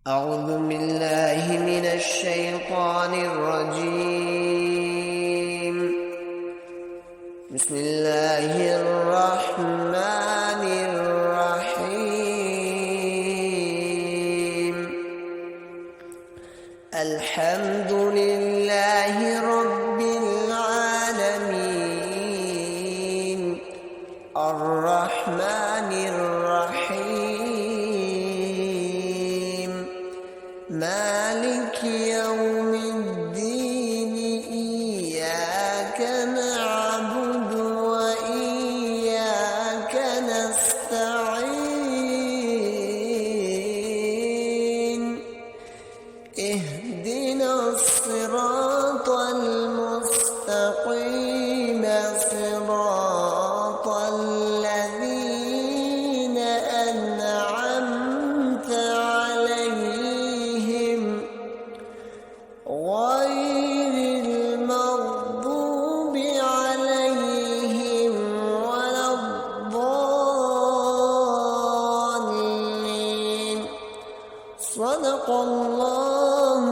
أعوذ بالله من الشيطان الرجيم. بسم الله الرحمن الرحيم. الحمد لله رب العالمين، الرحمن الرحيم، مالك يوم الدين. إياك نعبد وإياك نستعين، اهدنا الصراط المستقيم، صراط الذين أنعمت عليهم غير المغضوب عليهم ولا الضالين. صدق الله